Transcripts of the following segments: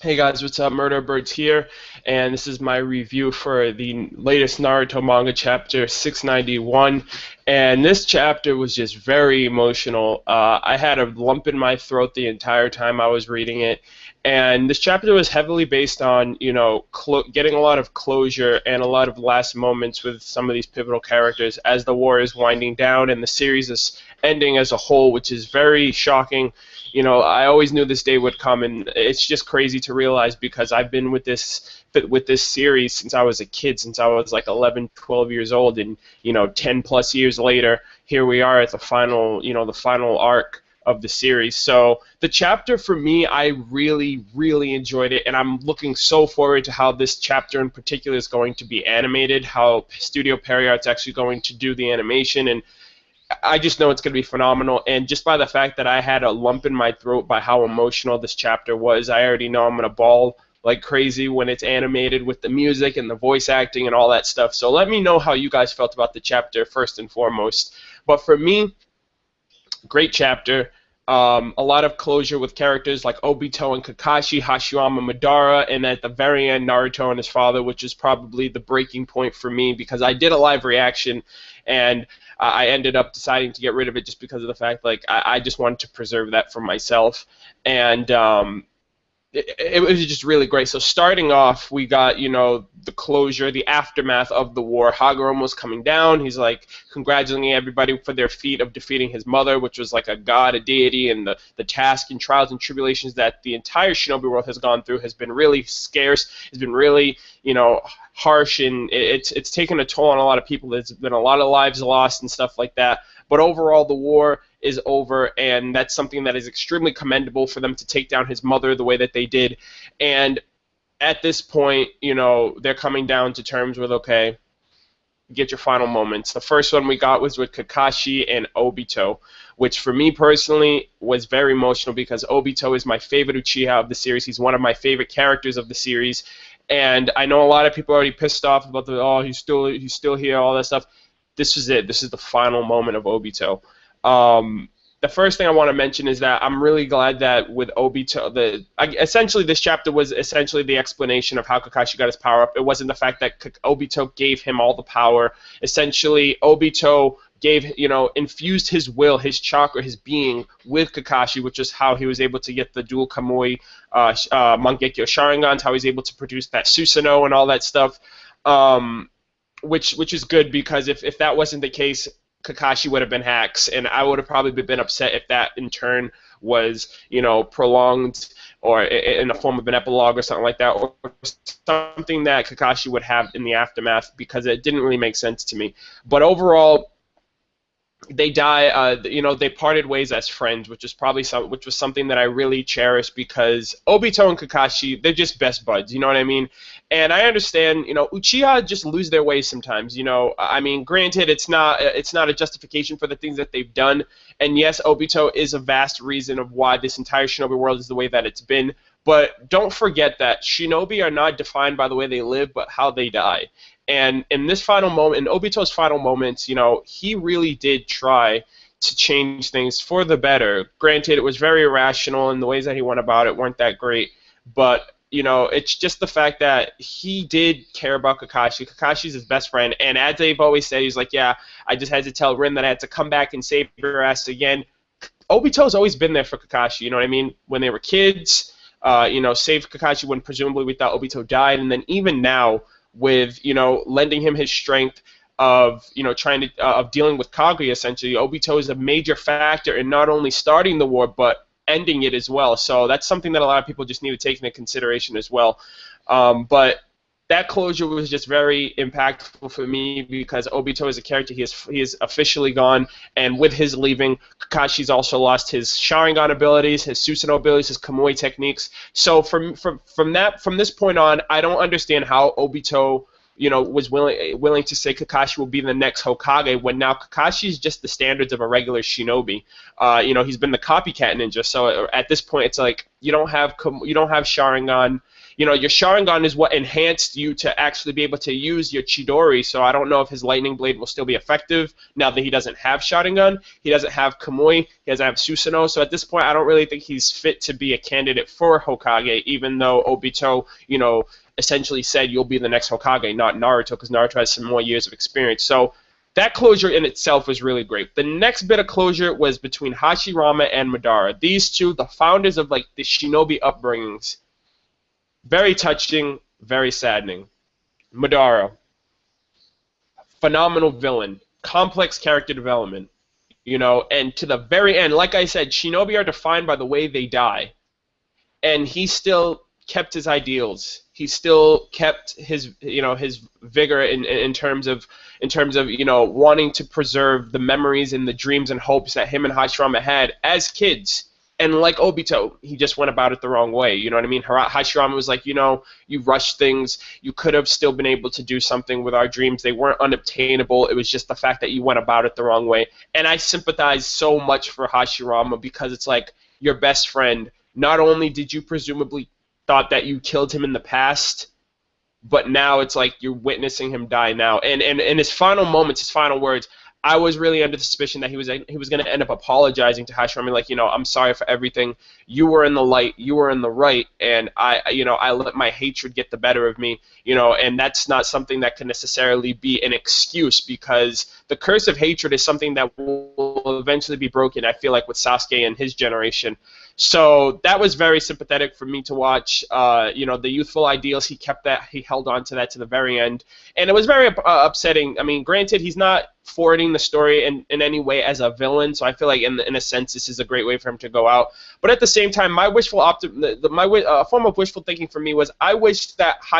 Hey guys, what's up? MurderofBirds here, and this is my review for the latest Naruto manga chapter 691. And this chapter was just very emotional. I had a lump in my throat the entire time I was reading it, and this chapter was heavily based on, getting a lot of closure and a lot of last moments with some of these pivotal characters as the war is winding down and the series is ending as a whole, which is very shocking. I always knew this day would come, and it's just crazy to realize because I've been with this series since I was a kid, since I was like 11, 12 years old, and 10 plus years later, here we are at the final arc of the series. So the chapter for me, I really, really enjoyed it, and I'm looking so forward to how this chapter in particular is going to be animated, how Studio Perry Art's actually going to do the animation, and I just know it's going to be phenomenal, and just by the fact that I had a lump in my throat by how emotional this chapter was, I already know I'm going to bawl like crazy when it's animated with the music and the voice acting and all that stuff. So let me know how you guys felt about the chapter first and foremost. But for me, great chapter. A lot of closure with characters like Obito and Kakashi, Hashirama Madara, and at the very end, Naruto and his father, which is probably the breaking point for me because I did a live reaction and I ended up deciding to get rid of it just because of the fact like I just wanted to preserve that for myself. And it was just really great. So starting off, we got, the closure, the aftermath of the war. Hagoromo was coming down. He's like congratulating everybody for their feat of defeating his mother, which was like a god, a deity, and the task and trials and tribulations that the entire shinobi world has gone through has been really scarce, has been really, harsh, and it's taken a toll on a lot of people. There's been a lot of lives lost and stuff like that. But overall, the war is over, and that's something that is extremely commendable for them to take down his mother the way that they did. And at this point, they're coming down to terms with, okay, get your final moments. The first one we got was with Kakashi and Obito, which for me personally was very emotional because Obito is my favorite Uchiha of the series. He's one of my favorite characters of the series. And I know a lot of people are already pissed off about he's still here, all that stuff. This is it. This is the final moment of Obito. The first thing I want to mention is that I'm really glad that with Obito, essentially this chapter was essentially the explanation of how Kakashi got his power up. It wasn't the fact that Obito gave him all the power. Essentially, Obito infused his will, his chakra, his being with Kakashi, which is how he was able to get the dual Kamui Mangekyo Sharingans, how he's able to produce that Susanoo and all that stuff, which is good because if that wasn't the case, Kakashi would have been hacks, and I would have probably been upset if that in turn was, prolonged or in the form of an epilogue or something like that, or something that Kakashi would have in the aftermath because it didn't really make sense to me. But overall, they die. They parted ways as friends, which was something that I really cherished because Obito and Kakashi, they're just best buds. You know what I mean? And I understand. Uchiha just lose their ways sometimes. Granted, it's not a justification for the things that they've done. And yes, Obito is a vast reason of why this entire shinobi world is the way that it's been. But don't forget that shinobi are not defined by the way they live, but how they die. And in this final moment, in Obito's final moments, he really did try to change things for the better. Granted, it was very irrational, and the ways that he went about it weren't that great. But, it's just the fact that he did care about Kakashi. Kakashi's his best friend. And as they've always said, he's like, yeah, I just had to tell Rin that I had to come back and save your ass again. Obito's always been there for Kakashi, you know what I mean? When they were kids, saved Kakashi when presumably we thought Obito died. And then even now, with lending him his strength of of dealing with Kaguya, essentially Obito is a major factor in not only starting the war but ending it as well. So that's something that a lot of people just need to take into consideration as well. But that closure was just very impactful for me because Obito is a character. He is officially gone, and with his leaving, Kakashi's also lost his Sharingan abilities, his Susanoo abilities, his Kamui techniques. So from this point on, I don't understand how Obito was willing to say Kakashi will be the next Hokage when now Kakashi is just the standards of a regular shinobi. He's been the copycat ninja. So at this point, it's like you don't have Sharingan. you know, your Sharingan is what enhanced you to actually be able to use your Chidori. So I don't know if his lightning blade will still be effective now that he doesn't have Sharingan. He doesn't have Kamui. He doesn't have Susanoo. So at this point, I don't really think he's fit to be a candidate for Hokage, even though Obito, you know, essentially said you'll be the next Hokage, not Naruto, because Naruto has some more years of experience. So that closure in itself was really great. The next bit of closure was between Hashirama and Madara. These two, the founders of like the shinobi upbringings. Very touching, very saddening. Madara, phenomenal villain, complex character development, you know, and to the very end, like I said, shinobi are defined by the way they die. And he still kept his ideals. He still kept his, you know, his vigor in terms of you know, wanting to preserve the memories and the dreams and hopes that him and Hashirama had as kids. And like Obito, he just went about it the wrong way. You know what I mean? Hashirama was like, you know, you rushed things. You could have still been able to do something with our dreams. They weren't unobtainable. It was just the fact that you went about it the wrong way. And I sympathize so much for Hashirama because it's like your best friend. Not only did you presumably thought that you killed him in the past, but now it's like you're witnessing him die now. And in his final moments, his final words, I was really under the suspicion that he was going to end up apologizing to Hashirama, like, you know, I'm sorry for everything. You were in the light, you were in the right, and I let my hatred get the better of me, you know, and that's not something that can necessarily be an excuse, because the curse of hatred is something that will eventually be broken, I feel like, with Sasuke and his generation. So that was very sympathetic for me to watch. You know, the youthful ideals, he held on to that to the very end. And it was very upsetting. I mean, granted, he's not forwarding the story in any way as a villain, so I feel like in a sense this is a great way for him to go out. But at the same time, my form of wishful thinking for me was I wish that I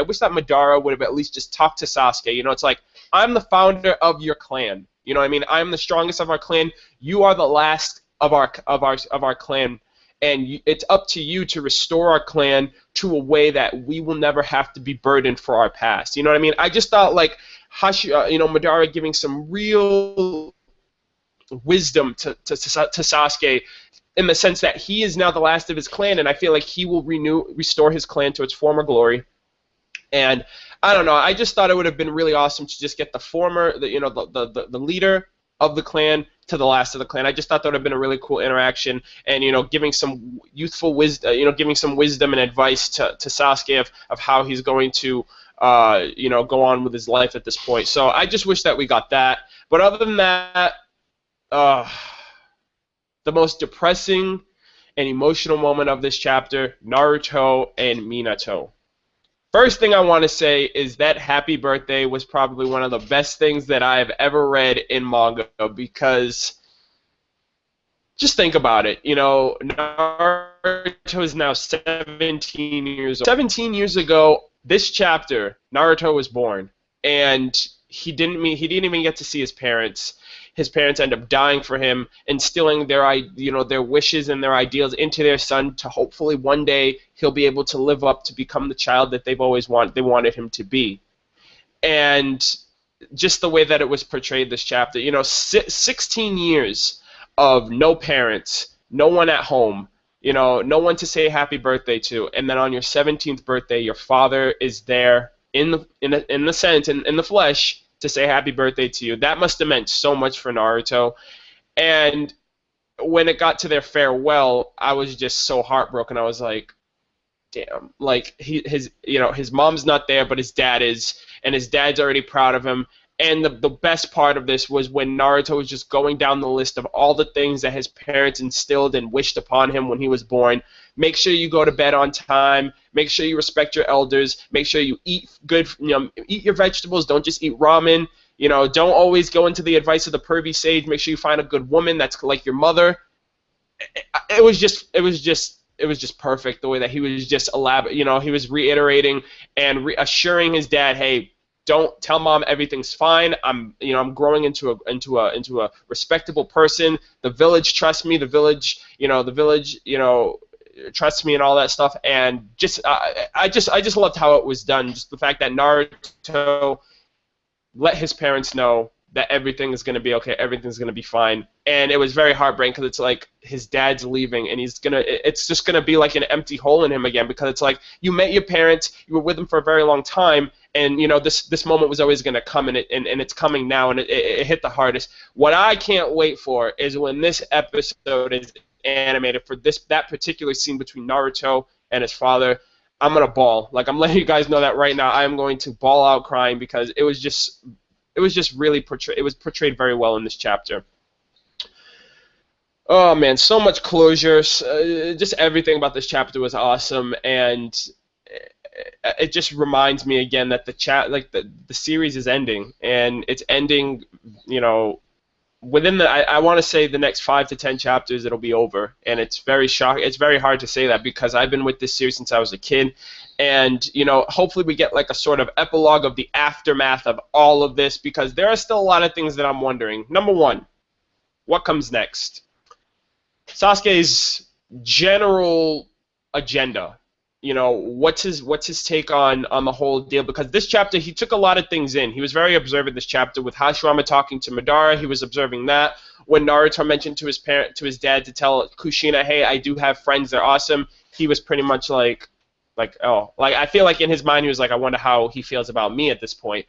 wish that Madara would have at least just talked to Sasuke. You know, it's like, I'm the founder of your clan. You know what I mean? I'm the strongest of our clan. You are the last of our clan, and it's up to you to restore our clan to a way that we will never have to be burdened for our past. You know what I mean? I just thought like Madara giving some real wisdom to Sasuke, in the sense that he is now the last of his clan, and I feel like he will restore his clan to its former glory. And I don't know, I just thought it would have been really awesome to just get the leader of the clan to the last of the clan. I just thought that would have been a really cool interaction, and you know, giving some youthful wisdom, giving some wisdom and advice to Sasuke of how he's going to go on with his life at this point. So I just wish that we got that. But other than that, the most depressing and emotional moment of this chapter, Naruto and Minato. First thing I want to say is that Happy Birthday was probably one of the best things that I have ever read in manga, because just think about it. You know, Naruto is now 17 years old. 17 years ago, this chapter, Naruto was born, and he didn't even get to see his parents. His parents end up dying for him, instilling their wishes and their ideals into their son to hopefully one day he'll be able to live up to become the child that they wanted him to be. And just the way that it was portrayed this chapter, 16 years of no parents, no one at home, no one to say happy birthday to, and then on your 17th birthday, your father is there in the flesh to say happy birthday to you. That must have meant so much for Naruto. And when it got to their farewell, I was just so heartbroken. I was like, damn, like his mom's not there, but his dad is, and his dad's already proud of him. And the best part of this was when Naruto was just going down the list of all the things that his parents instilled and wished upon him when he was born. Make sure you go to bed on time. Make sure you respect your elders. Make sure you eat good, eat your vegetables. Don't just eat ramen. Don't always go into the advice of the pervy sage. Make sure you find a good woman that's like your mother. It was just perfect the way that he was just elaborate. He was reiterating and reassuring his dad, hey, don't tell mom everything's fine. I'm growing into a respectable person. The village trusts me. The village trusts me and all that stuff. And I just loved how it was done. Just the fact that Naruto let his parents know that everything is going to be okay, everything's going to be fine. And it was very heartbreaking because it's like his dad's leaving and it's just going to be like an empty hole in him again, because it's like you met your parents, you were with them for a very long time, and you know this moment was always going to come, and it's coming now, and it hit the hardest. What I can't wait for is when this episode is animated for that particular scene between Naruto and his father. I'm gonna bawl. Like, I'm letting you guys know that right now. I am going to bawl out crying because it was just really portrayed. It was portrayed very well in this chapter. Oh man, so much closure. Just everything about this chapter was awesome, and it just reminds me again that the series is ending, and it's ending, you know, within I want to say the next 5 to 10 chapters it'll be over, and it's very shocking. It's very hard to say that because I've been with this series since I was a kid, and you know, hopefully we get like a sort of epilogue of the aftermath of all of this, because there are still a lot of things that I'm wondering. Number one, what comes next? Sasuke's general agenda. You know, what's his take on the whole deal? Because this chapter, he took a lot of things in. He was very observant this chapter with Hashirama talking to Madara. He was observing that. When Naruto mentioned to his dad to tell Kushina, hey, I do have friends, they're awesome, he was pretty much like oh, like I feel like in his mind he was like, I wonder how he feels about me at this point.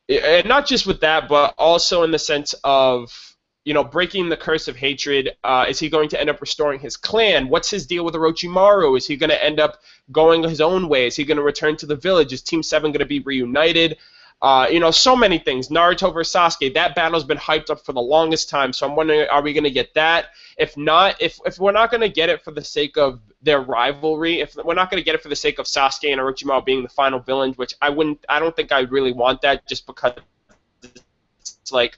And not just with that, but also in the sense of, you know, breaking the curse of hatred. Is he going to end up restoring his clan? What's his deal with Orochimaru? Is he going to end up going his own way? Is he going to return to the village? Is Team 7 going to be reunited? You know, so many things. Naruto versus Sasuke, that battle's been hyped up for the longest time, so I'm wondering, are we going to get that? If not, if we're not going to get it for the sake of their rivalry, if we're not going to get it for the sake of Sasuke and Orochimaru being the final villains, which I don't think I really want that, just because it's like,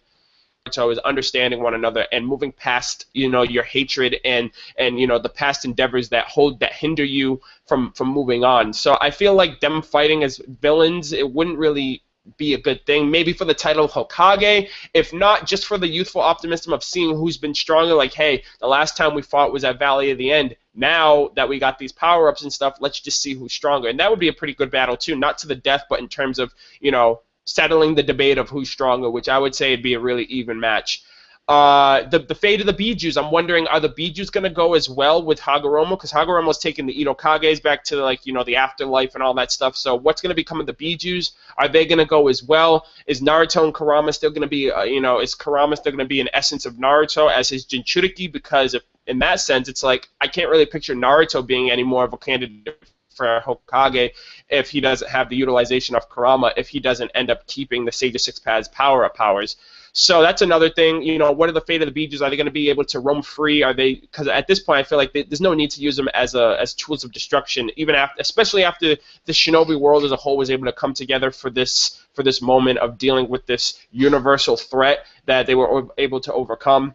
so is understanding one another and moving past, you know, your hatred and you know, the past endeavors that hinder you from moving on. So I feel like them fighting as villains, it wouldn't really be a good thing. Maybe for the title of Hokage, if not just for the youthful optimism of seeing who's been stronger. Like, hey, the last time we fought was at Valley of the End. Now that we got these power-ups and stuff, let's just see who's stronger. And that would be a pretty good battle too, not to the death, but in terms of, you know, settling the debate of who's stronger, which I would say would be a really even match. The fate of the Bijus, I'm wondering, are the Bijus going to go as well with Hagoromo? Because Hagoromo's taking the Edo Kages back to, like, you know, the afterlife and all that stuff. So what's going to become of the Bijus? Are they going to go as well? Is Naruto and Kurama still going to be, you know, is Kurama still going to be an essence of Naruto as his Jinchuriki? Because in that sense, it's like, I can't really picture Naruto being any more of a candidate for Hokage if he doesn't have the utilization of Kurama, if he doesn't end up keeping the Sage of Six Paths power-up powers. So that's another thing. You know, what are the fate of the Bijus? Are they going to be able to roam free? Are they? Because at this point, I feel like there's no need to use them as tools of destruction, even after, especially after the Shinobi world as a whole was able to come together for this moment of dealing with this universal threat that they were able to overcome.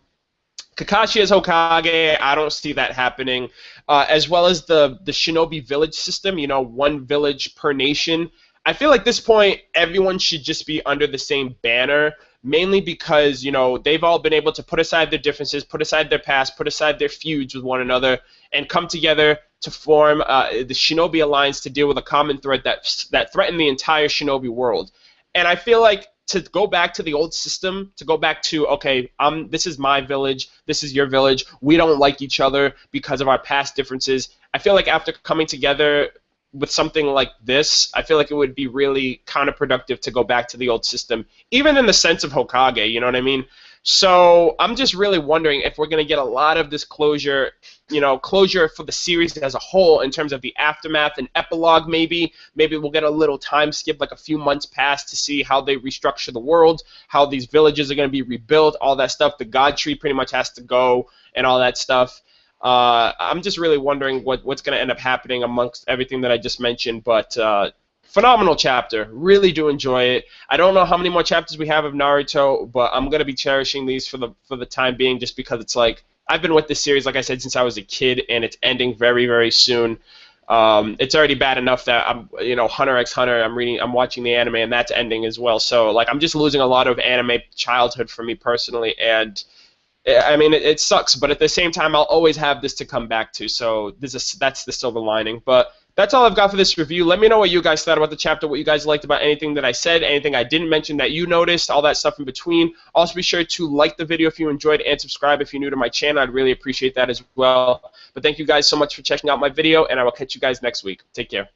Kakashi as Hokage, I don't see that happening. As well as the Shinobi village system, you know, one village per nation. I feel like at this point, everyone should just be under the same banner, mainly because, you know, they've all been able to put aside their differences, put aside their past, put aside their feuds with one another, and come together to form the Shinobi Alliance to deal with a common threat that threatened the entire Shinobi world. And I feel like to go back to the old system, to go back to, okay, this is my village, this is your village, we don't like each other because of our past differences. I feel like after coming together with something like this, I feel like it would be really counterproductive to go back to the old system, even in the sense of Hokage, you know what I mean? So I'm just really wondering if we're going to get a lot of this closure, you know, closure for the series as a whole in terms of the aftermath and epilogue maybe. Maybe we'll get a little time skip, like a few months past, to see how they restructure the world, how these villages are going to be rebuilt, all that stuff. The God Tree pretty much has to go and all that stuff. I'm just really wondering what's going to end up happening amongst everything that I just mentioned, but phenomenal chapter. Really do enjoy it. I don't know how many more chapters we have of Naruto, but I'm going to be cherishing these for the time being, just because it's like, I've been with this series, like I said, since I was a kid, and it's ending very, very soon. It's already bad enough that I'm, you know, Hunter x Hunter, I'm watching the anime, and that's ending as well. So, like, I'm just losing a lot of anime childhood for me personally, and I mean, it sucks, but at the same time, I'll always have this to come back to. So that's the silver lining. But That's all I've got for this review. Let me know what you guys thought about the chapter, what you guys liked about anything that I said, anything I didn't mention that you noticed, all that stuff in between. Also, be sure to like the video if you enjoyed and subscribe if you're new to my channel. I'd really appreciate that as well. But thank you guys so much for checking out my video, and I will catch you guys next week. Take care.